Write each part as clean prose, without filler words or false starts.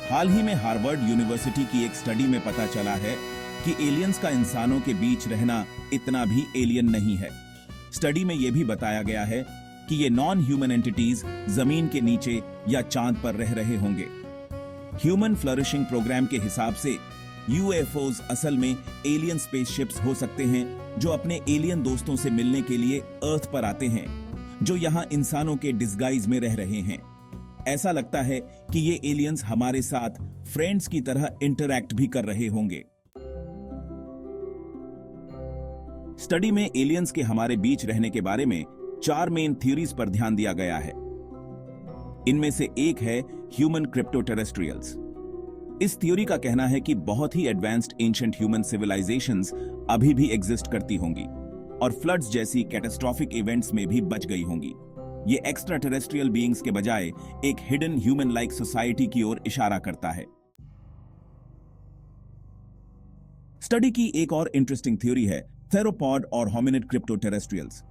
हाल ही में Harvard university की एक स्टडी में पता चला है कि एलियंस का इंसानों के बीच रहना इतना भी एलियन नहीं है। स्टडी में यह भी बताया गया है कि ये नॉन ह्यूमन एंटिटीज जमीन के नीचे या चांद पर रह रहे होंगे। ह्यूमन फ्लरिशिंग प्रोग्राम के हिसाब से यूएफओज असल में एलियन स्पेसशिप्स हो सकते हैं जो अपने एलियन दोस्तों से मिलने के लिए अर्थ पर आते हैं, जो यहां इंसानों के डिस्गाइज में रह रहे हैं। ऐसा लगता है कि ये एलियंस हमारे साथ फ्रेंड्स की तरह इंटरैक्ट भी कर रहे होंगे। स्टडी में एलियंस के हमारे बीच रहने के बारे में 4 मेन थ्योरीज पर ध्यान दिया गया है। इनमें से एक है ह्यूमन क्रिप्टो टेरेस्ट्रियल्स। इस थ्योरी का कहना है कि बहुत ही एडवांस्ड एंशिएंट ह्यूमन सिविलाइजेशंस अभी भी एग्जिस्ट करती होंगी और फ्लड्स जैसी कैटास्ट्रोफिक इवेंट्स में भी बच गई होंगी। ये एक्स्ट्रा टेरेस्ट्रियल बीइंग्स के बजाय एक हिडन ह्यूमन लाइक सोसाइटी की ओर इशारा करता है। स्टडी की एक और इंटरेस्टिंग थ्योरी है थेरोपॉड और होमिनिड क्रिप्टो टेरेस्ट्रियल्स।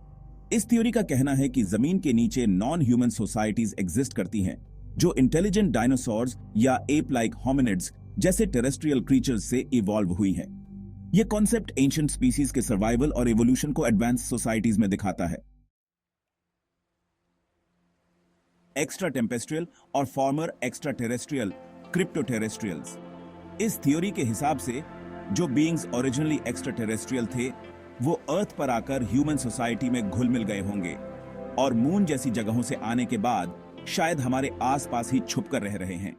इस थ्योरी का कहना है कि जमीन के नीचे नॉन ह्यूमन सोसाइटीज एग्जिस्ट करती हैं जो इंटेलिजेंट डायनासोर्स या एप लाइक होमिनिड्स जैसे टेरेस्ट्रियल क्रीचर्स से इवॉल्व हुई हैं। यह कॉन्सेप्ट एंशिएंट स्पीसीज के सर्वाइवल और इवोल्यूशन को एडवांस सोसाइटीज में दिखाता है। एक्स्ट्रा टेम्पेस्ट्रियल और farmer extra terrestrial crypto terrestrials. इस थ्योरी के हिसाब से जो बीइंग्स ओरिजिनली एक्स्ट्रा टेरेस्ट्रियल थे वो अर्थ पर आकर ह्यूमन सोसाइटी में घुल मिल गए होंगे और मून जैसी जगहों से आने के बाद शायद हमारे आसपास ही छुप कर रह रहे हैं।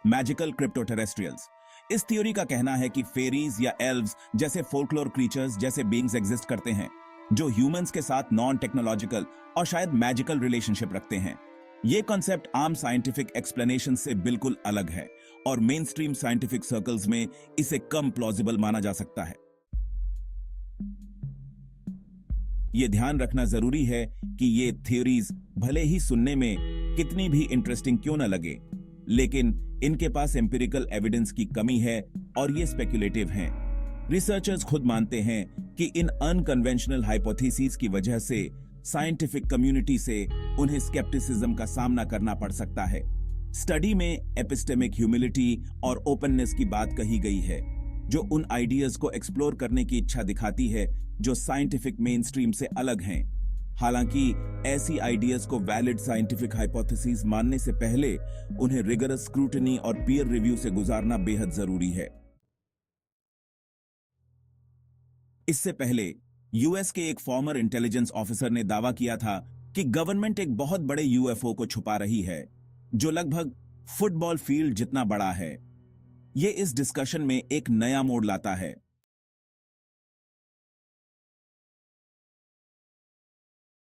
Magical crypto terrestrials. इस थ्योरी का कहना है कि फेरीज या एल्व्स जैसे फोल्कलोर क्रीचर्स जैसे बीइंग्स एग्जिस्ट करते हैं जो ह्यूमंस के साथ नॉन टेक्नोलॉजिकल और शायद मैजिकल रिलेशनशिप रखते हैं। यह कॉन्सेप्ट आम साइंटिफिक एक्सप्लेनेशन से बिल्कुल अलग है और मेन स्ट्रीम साइंटिफिक सर्कल्स में इसे कम प्लॉजिबल माना जा सकता है। यह ध्यान रखना जरूरी है कि ये थ्योरीज भले ही सुनने में कितनी भी इंटरेस्टिंग क्यों न लगे, लेकिन इनके पास एम्पिरिकल एविडेंस की कमी है और ये स्पेक्युलेटिव हैं। रिसर्चर्स खुद मानते हैं कि इन अनकन्वेंशनल हाइपोथेसिस की वजह से साइंटिफिक कम्युनिटी से उन्हें स्केप्टिसिज्म का सामना करना पड़ सकता है। स्टडी में एपिस्टेमिक ह्यूमिलिटी और ओपननेस की बात कही गई है जो उन आइडियाज को एक्सप्लोर करने की इच्छा दिखाती है जो साइंटिफिक मेन स्ट्रीम से अलग हैं। हालांकि ऐसी आइडियाज को वैलिड साइंटिफिक हाइपोथेसिस मानने से पहले उन्हें रिगरस स्क्रूटनी और पीयर रिव्यू से गुजारना बेहद जरूरी है। इससे पहले यूएस के एक फॉर्मर इंटेलिजेंस ऑफिसर ने दावा किया था कि गवर्नमेंट एक बहुत बड़े यूएफओ को छुपा रही है जो लगभग फुटबॉल फील्ड जितना बड़ा है। यह इस डिस्कशन में एक नया मोड़ लाता है।